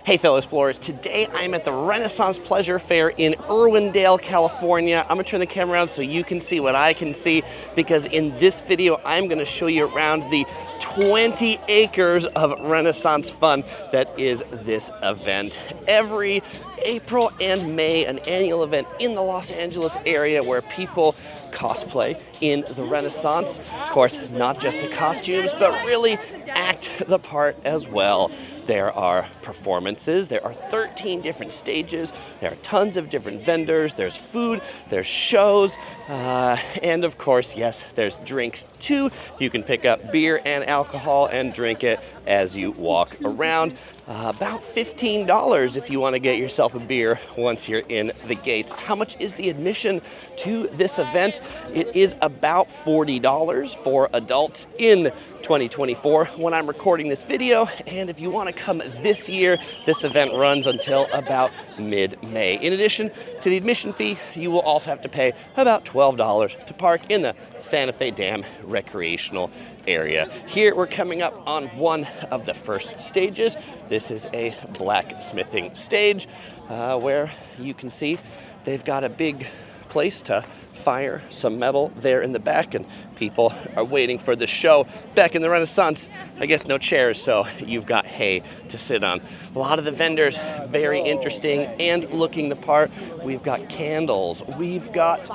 Hey fellow explorers, today I'm at the Renaissance Pleasure Faire in Irwindale, California. I'm gonna turn the camera around so you can see what I can see, because in this video I'm gonna show you around the 20 acres of Renaissance fun that is this event. Every April and May, an annual event in the Los Angeles area where people cosplay in the Renaissance. Of course, not just the costumes, but really act the part as well. There are performances, there are 13 different stages, there are tons of different vendors, there's food, there's shows, and of course, yes, there's drinks too. You can pick up beer and alcohol and drink it as you walk around. About $15 if you want to get yourself a beer once you're in the gates. How much is the admission to this event? It is about $40 for adults in 2024 when I'm recording this video, and if you want to come this year, this event runs until about mid-May. In addition to the admission fee, you will also have to pay about $12 to park in the Santa Fe Dam recreational area. Here we're coming up on one of the first stages. This is a blacksmithing stage where you can see they've got a big place to fire some metal there in the back, and people are waiting for the show. Back in the Renaissance, I guess no chairs, so you've got hay to sit on. A lot of the vendors, very interesting and looking the part. We've got candles, we've got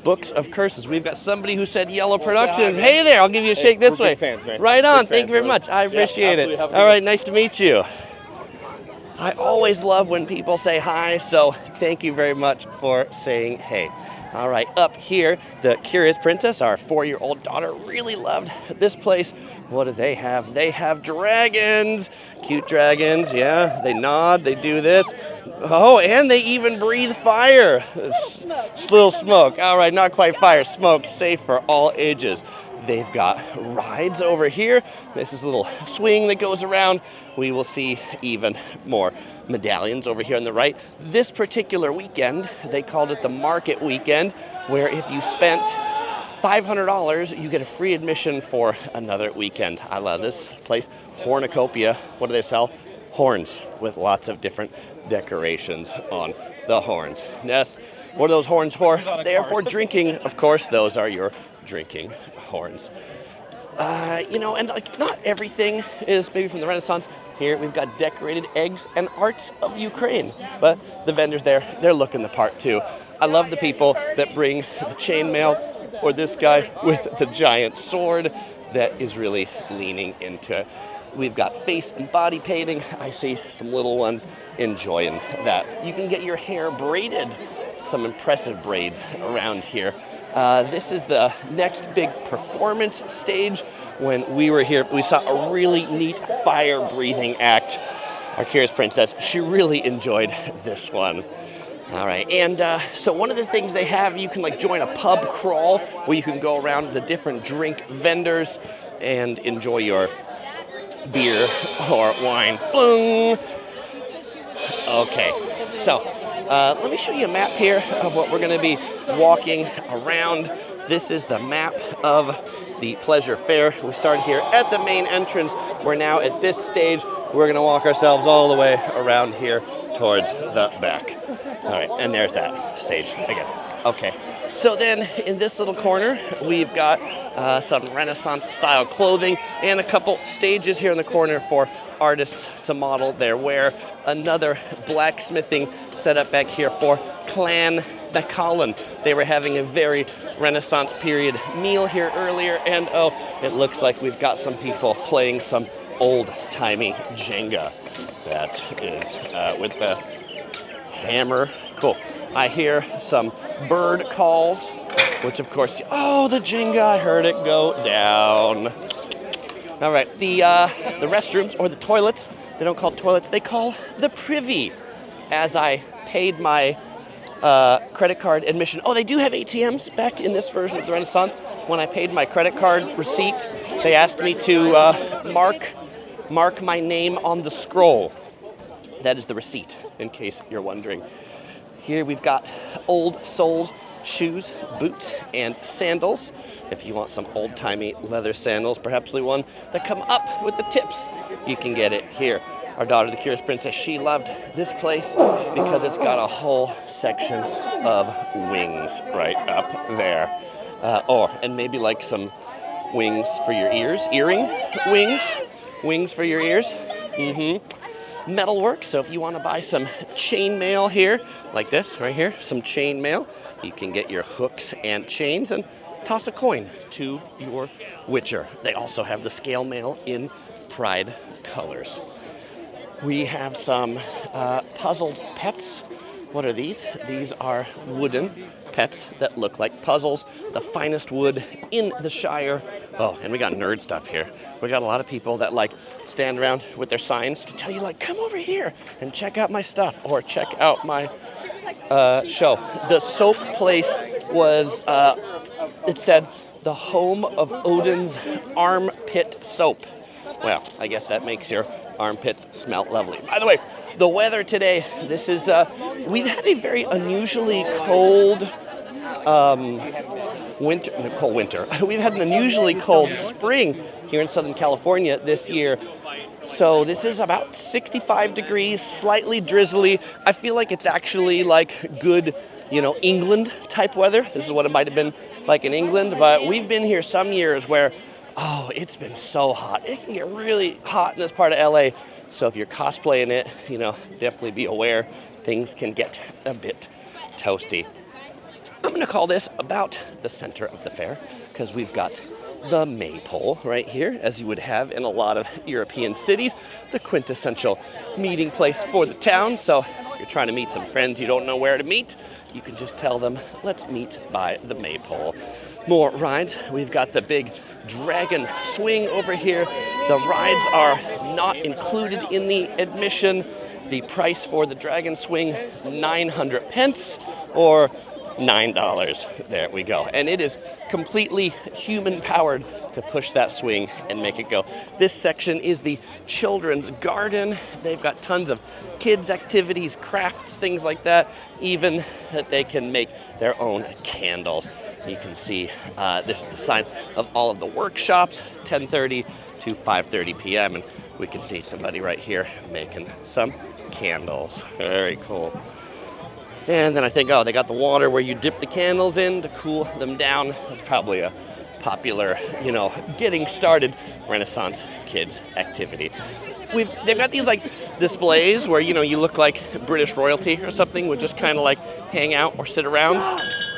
books of curses, we've got somebody who said Yellow Productions. Hey there, I'll give you a shake this way. Fans, man. Right on, Big thank fans, you very really. much. I appreciate it. All right, nice to meet you. I always love when people say hi, so thank you very much for saying hey. All right, up here, the Curious Princess, our 4-year-old daughter, really loved this place. What do they have? They have dragons, cute dragons, yeah. They nod, they do this. Oh, and they even breathe fire. Little smoke. All right, not quite fire, smoke, safe for all ages. They've got rides over here. This is a little swing that goes around. We will see even more medallions over here on the right. This particular weekend, they called it the Market Weekend, where if you spent $500, you get a free admission for another weekend. I love this place. Hornicopia. What do they sell? Horns with lots of different decorations on the horns. Yes. What are those horns for? They are for drinking, of course. Those are your drinking horns. And like not everything is maybe from the Renaissance. Here we've got decorated eggs and arts of Ukraine, but the vendors there, they're looking the part too. I love the people that bring the chainmail, or this guy with the giant sword that is really leaning into it. We've got face and body painting. I see some little ones enjoying that. You can get your hair braided. Some impressive braids around here. This is the next big performance stage. When we were here, we saw a really neat fire-breathing act. Our Curious Princess, she really enjoyed this one. All right, and so one of the things they have, you can like join a pub crawl where you can go around the different drink vendors and enjoy your beer or wine. Bloom. Okay, so let me show you a map here of what we're going to be walking around. This is the map of the Pleasure Faire. We started here at the main entrance. We're now at this stage. We're going to walk ourselves all the way around here towards the back. All right, and there's that stage again. Okay, so then in this little corner, we've got some Renaissance-style clothing and a couple stages here in the corner for artists to model their wear. Another blacksmithing setup back here for Clan Mapole. They were having a very Renaissance period meal here earlier, and oh, it looks like we've got some people playing some old-timey Jenga. That is with the hammer. Cool. I hear some bird calls, which of course, oh, the Jenga, I heard it go down. All right, the restrooms, or the toilets, they don't call toilets, they call the privy. As I paid my credit card admission. Oh, they do have ATMs back in this version of the Renaissance. When I paid my credit card receipt, they asked me to mark my name on the scroll. That is the receipt, in case you're wondering. Here we've got old soles, shoes, boots, and sandals. If you want some old-timey leather sandals, perhaps the one that come up with the tips, you can get it here. our daughter, the Curious Princess, she loved this place because it's got a whole section of wings right up there. And maybe like some wings for your ears. Earring wings. Wings for your ears. Metalwork, so if you want to buy some chainmail here, like this right here, some chainmail, you can get your hooks and chains and toss a coin to your witcher. They also have the scale mail in Pride colors. We have some puzzled pets. What are these? These are wooden pets that look like puzzles. The finest wood in the Shire. Oh, and we got nerd stuff here. We got a lot of people that like stand around with their signs to tell you like, come over here and check out my stuff or check out my show. The soap place was, it said, the home of Odin's armpit soap. Well, I guess that makes your armpits smell lovely. By the way, the weather today, this is, we've had a very unusually cold winter. We've had an unusually cold spring here in Southern California this year. So this is about 65 degrees, slightly drizzly. I feel like it's actually like good, England type weather. This is what it might have been like in England, but we've been here some years where, it's been so hot. It can get really hot in this part of LA. So if you're cosplaying it, definitely be aware things can get a bit toasty. I'm going to call this about the center of the fair because we've got the Maypole right here, as you would have in a lot of European cities, the quintessential meeting place for the town. So if you're trying to meet some friends you don't know where to meet, you can just tell them, let's meet by the Maypole. More rides. We've got the big dragon swing over here. The rides are not included in the admission. The price for the dragon swing, 900 pence or $9. There we go. And it is completely human-powered to push that swing and make it go. This section is the children's garden. They've got tons of kids' activities, crafts, things like that, even that they can make their own candles. You can see this is the sign of all of the workshops, 10:30 to 5:30 p.m. And we can see somebody right here making some candles. Very cool. And then I think, they got the water where you dip the candles in to cool them down. That's probably a popular, getting started Renaissance kids activity. They've got these like displays where, you look like British royalty or something, would just kind of like hang out or sit around.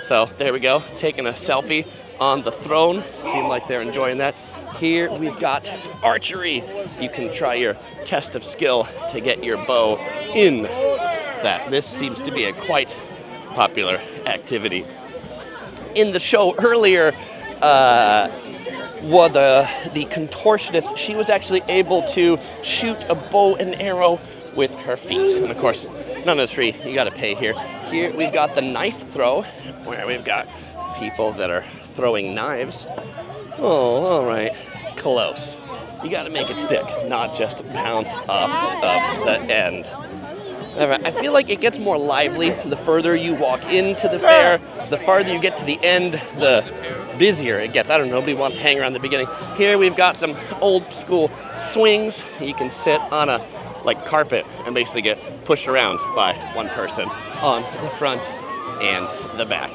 So there we go, taking a selfie on the throne. Seem like they're enjoying that. Here we've got archery. You can try your test of skill to get your bow in that. This seems to be a quite popular activity. In the show earlier, the contortionist, she was actually able to shoot a bow and arrow with her feet. And of course, none of it's free. You got to pay here. Here we've got the knife throw, where we've got people that are throwing knives. Oh, all right. Close. You got to make it stick, not just bounce off of the end. All right. I feel like it gets more lively the further you walk into the fair. The farther you get to the end, the busier it gets. I don't know, nobody wants to hang around the beginning. Here we've got some old school swings. You can sit on a carpet and basically get pushed around by one person on the front and the back.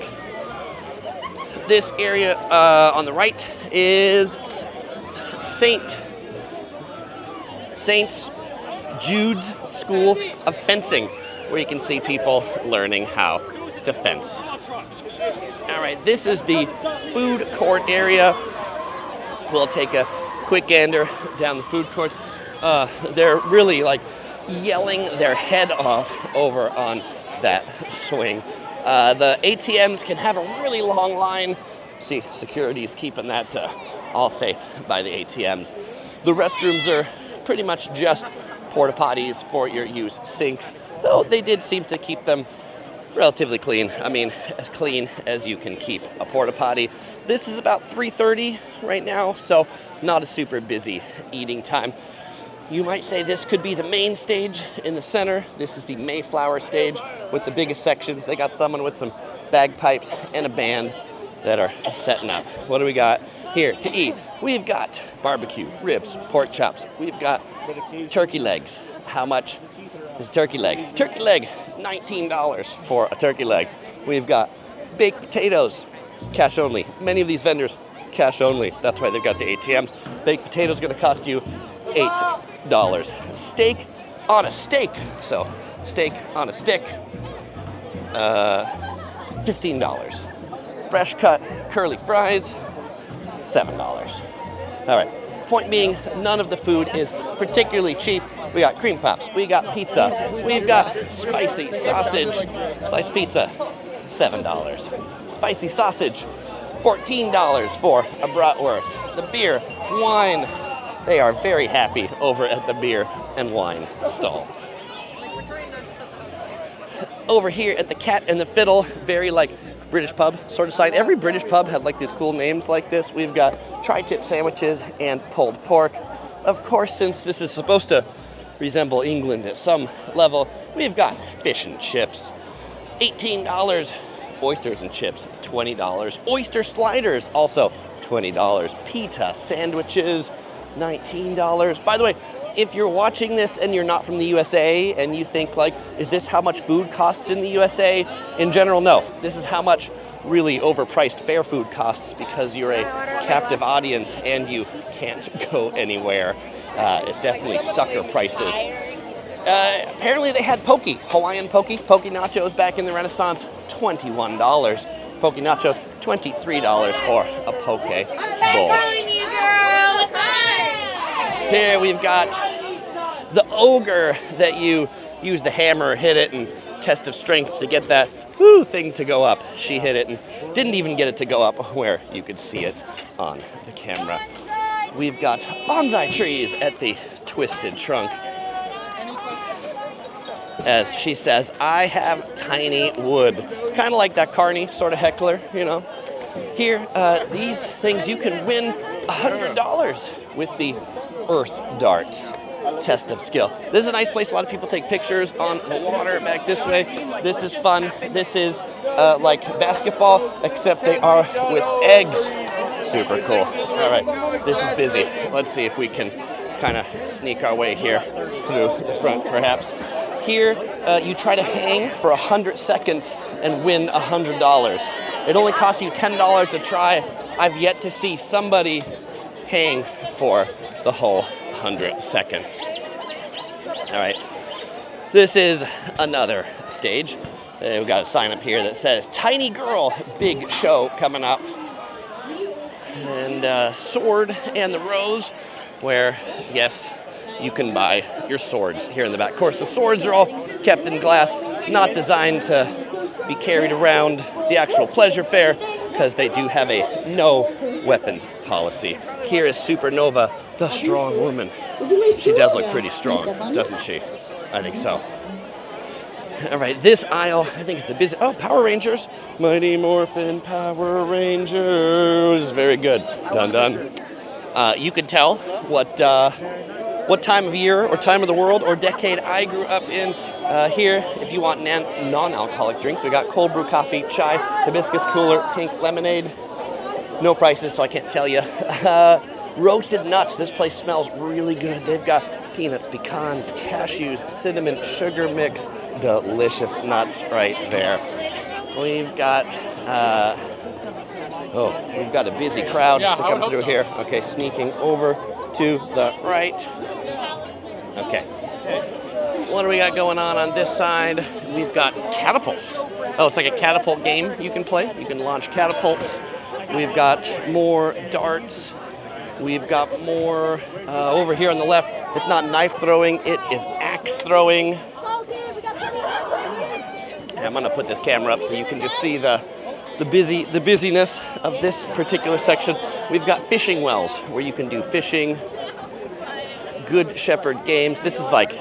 This area on the right is St. Jude's School of Fencing, where you can see people learning how to fence. All right, this is the food court area. We'll take a quick gander down the food court. They're really yelling their head off over on that swing. The ATMs can have a really long line. See, security is keeping that all safe by the ATMs. The restrooms are pretty much just porta potties for your use, sinks, though they did seem to keep them relatively clean. I mean, as clean as you can keep a porta potty. This is about 3:30 right now, so not a super busy eating time. You might say this could be the main stage in the center. This is the Mayflower stage with the biggest sections. They got someone with some bagpipes and a band that are setting up. What do we got here to eat? We've got barbecue, ribs, pork chops. We've got turkey legs, how much is a turkey leg? Turkey leg, $19 for a turkey leg. We've got baked potatoes, cash only. Many of these vendors, cash only. That's why they've got the ATMs. Baked potatoes going to cost you $8. Steak on a steak. So steak on a stick, $15. Fresh cut curly fries, $7. All right. Point being, none of the food is particularly cheap. We got cream puffs, we got pizza, we've got spicy sausage, sliced pizza, $7. Spicy sausage, $14 for a bratwurst. The beer, wine, they are very happy over at the beer and wine stall. Over here at the Cat and the Fiddle, very like British pub sort of sign. Every British pub had like these cool names like this. We've got tri-tip sandwiches and pulled pork. Of course, since this is supposed to resemble England at some level, we've got fish and chips, $18. Oysters and chips, $20. Oyster sliders, also $20. Pita sandwiches, $19. By the way, if you're watching this and you're not from the USA and you think like, is this how much food costs in the USA? In general, no. This is how much really overpriced fair food costs because you're a captive audience and you can't go anywhere. It's definitely sucker prices. Apparently they had poke, Hawaiian poke nachos back in the Renaissance, $21. Poke nachos, $23 for a poke bowl. Here we've got the ogre that you use the hammer, hit it, and test of strength to get that thing to go up. She hit it and didn't even get it to go up where you could see it on the camera. We've got bonsai trees at the Twisted Trunk. As she says, I have tiny wood. Kind of like that Carney sort of heckler, you know. Here, these things, you can win $100 with the earth darts test of skill. This is a nice place. A lot of people take pictures on the water back this way. This is fun. This is like basketball, except they are with eggs. Super cool. All right, this is busy. Let's see if we can kind of sneak our way here through the front, perhaps. Here, you try to hang for 100 seconds and win $100. It only costs you $10 to try. I've yet to see somebody hang for the whole 100 seconds. All right, this is another stage. We've got a sign up here that says, Tiny Girl, big show coming up. And Sword and the Rose, where, yes, you can buy your swords here in the back. Of course, the swords are all kept in glass, not designed to be carried around the actual pleasure fair, because they do have a no weapons policy. Here is Supernova, the strong woman. She does look pretty strong, doesn't she? I think so. All right, this aisle, I think is the busy. Oh, Power Rangers. Mighty Morphin Power Rangers. Very good. Dun dun. You can tell what time of year or time of the world or decade I grew up in. Here, if you want non-alcoholic drinks, we got cold brew coffee, chai, hibiscus cooler, pink lemonade. No prices, so I can't tell you. Roasted nuts. This place smells really good. They've got peanuts, pecans, cashews, cinnamon, sugar mix. Delicious nuts right there. We've got we've got a busy crowd to come through here. Okay, sneaking over to the right. Okay. What do we got going on this side? We've got catapults. Oh, it's like a catapult game you can play. You can launch catapults. We've got more darts. We've got more over here on the left. It's not knife throwing, it is axe throwing. I'm gonna put this camera up so you can just see the busyness of this particular section. We've got fishing wells where you can do fishing, Good Shepherd games. This is like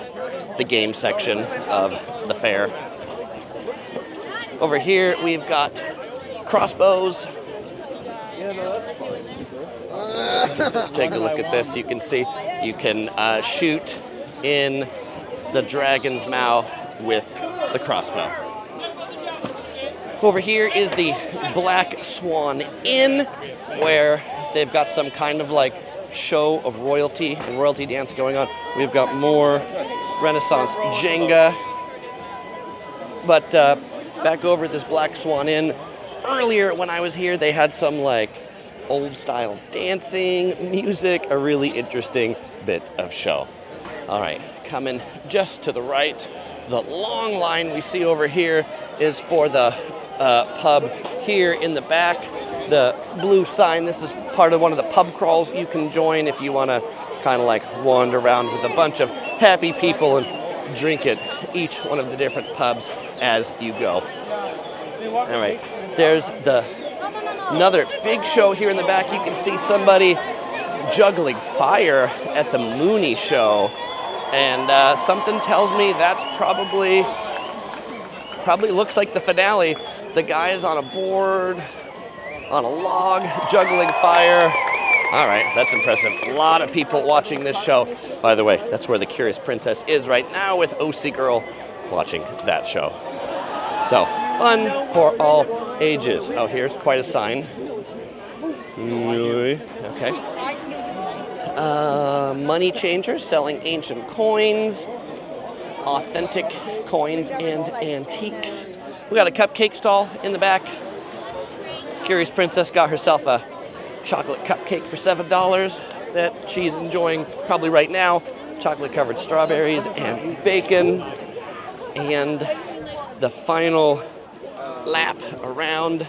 the game section of the fair. Over here we've got crossbows. Take a look at this. You can see you can shoot in the dragon's mouth with the crossbow. Over here is the Black Swan Inn, where they've got some kind of like show of royalty and royalty dance going on. We've got more Renaissance Jenga. But back over at this Black Swan Inn, earlier when I was here, they had some like old style dancing, music, a really interesting bit of show. All right, coming just to the right, the long line we see over here is for the pub here in the back. The blue sign, this is part of one of the pub crawls you can join if you want to kind of like wander around with a bunch of happy people and drink at each one of the different pubs as you go. All right, there's another big show here in the back. You can see somebody juggling fire at the Mooney show. And something tells me that's probably looks like the finale. The guy is on a board, on a log, juggling fire. All right, that's impressive. A lot of people watching this show. By the way, that's where the Curious Princess is right now with OC Girl watching that show. So, fun for all ages. Oh, here's quite a sign. Okay. Money changers selling ancient coins, authentic coins and antiques. We got a cupcake stall in the back. Curious Princess got herself a chocolate cupcake for $7 that she's enjoying probably right now. Chocolate covered strawberries and bacon. And the final lap around,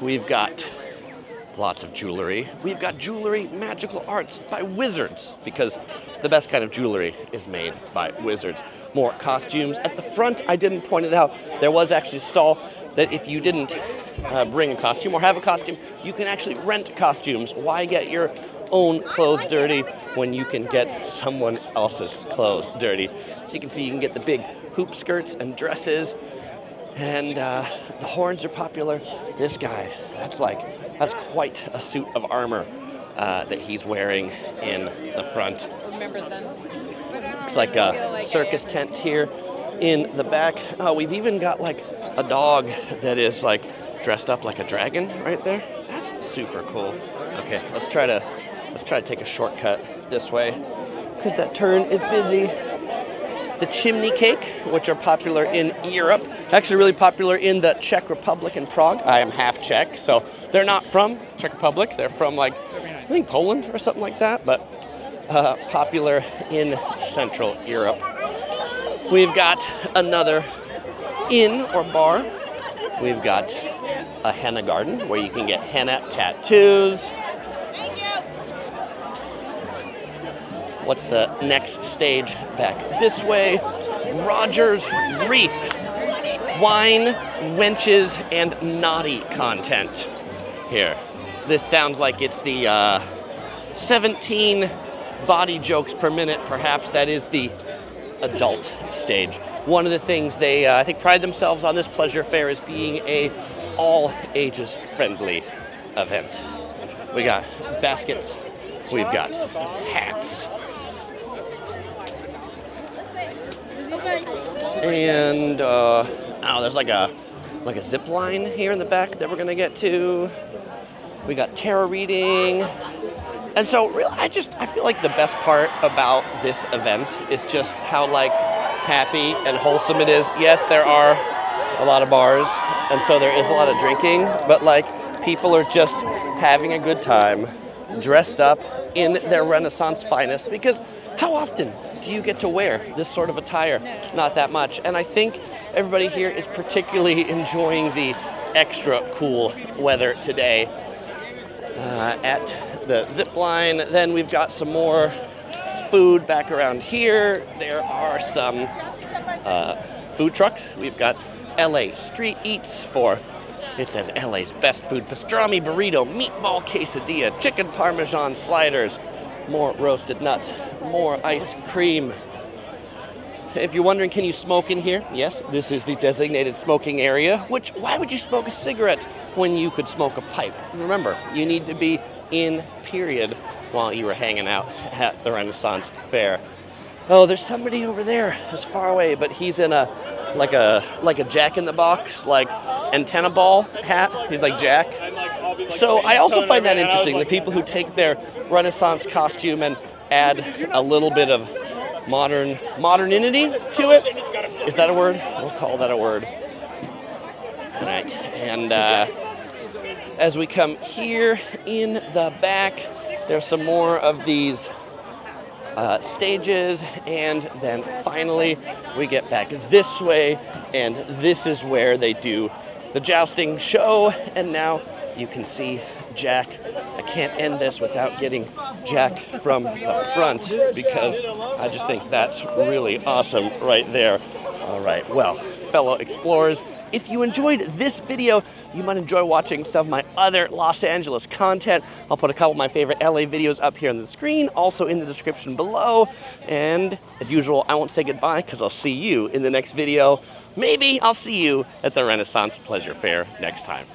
we've got lots of jewelry. We've got jewelry, magical arts by wizards, because the best kind of jewelry is made by wizards. More costumes. At the front, I didn't point it out, there was actually a stall that if you didn't bring a costume or have a costume, you can actually rent costumes. Why get your own clothes dirty when you can get someone else's clothes dirty? So you can see you can get the big hoop skirts and dresses, and the horns are popular. This guy, that's quite a suit of armor that he's wearing in the front. Looks like a circus tent here in the back. Oh, we've even got like a dog that is like dressed up like a dragon right there. That's super cool. Okay, let's try to take a shortcut this way because that turn is busy. The chimney cake, which are popular in Europe, actually really popular in the Czech Republic and Prague. I am half Czech, so they're not from Czech Republic. They're from like, I think Poland or something like that, but popular in Central Europe. We've got another inn or bar. We've got a henna garden where you can get henna tattoos. What's the next stage back this way? Rogers Reef. Wine, wenches, and naughty content here. This sounds like it's the 17 body jokes per minute. Perhaps that is the adult stage. One of the things they, I think, pride themselves on this pleasure fair is being a all ages friendly event. We got baskets. We've got hats. And there's like a Zipline here in the back that we're gonna get to. We got tarot reading, and so really, I feel like the best part about this event is just how like happy and wholesome it is. Yes, there are a lot of bars, and so there is a lot of drinking, but like people are just having a good time, dressed up in their Renaissance finest, because how often do you get to wear this sort of attire? Not that much. And I think everybody here is particularly enjoying the extra cool weather today at the Zipline. Then we've got some more food back around here. There are some food trucks. We've got LA Street Eats for, it says LA's best food, pastrami burrito, meatball quesadilla, chicken parmesan sliders, more roasted nuts, more ice cream. If you're wondering, can you smoke in here? Yes, this is the designated smoking area, which, why would you smoke a cigarette when you could smoke a pipe? Remember, you need to be in period while you were hanging out at the Renaissance Fair. Oh, there's somebody over there, as far away, but he's in a Jack-in-the-Box, like antenna ball hat. He's like Jack. So I also find that interesting, the people who take their Renaissance costume and add a little bit of modernity to it. Is that a word? We'll call that a word. All right, and as we come here in the back, there's some more of these stages, and then finally we get back this way, and this is where they do the jousting show. And now you can see Jack. I can't end this without getting Jack from the front because I just think that's really awesome right there. All right, well, fellow explorers, if you enjoyed this video, you might enjoy watching some of my other Los Angeles content. I'll put a couple of my favorite LA videos up here on the screen, also in the description below. And as usual, I won't say goodbye because I'll see you in the next video. Maybe I'll see you at the Renaissance Pleasure Fair next time.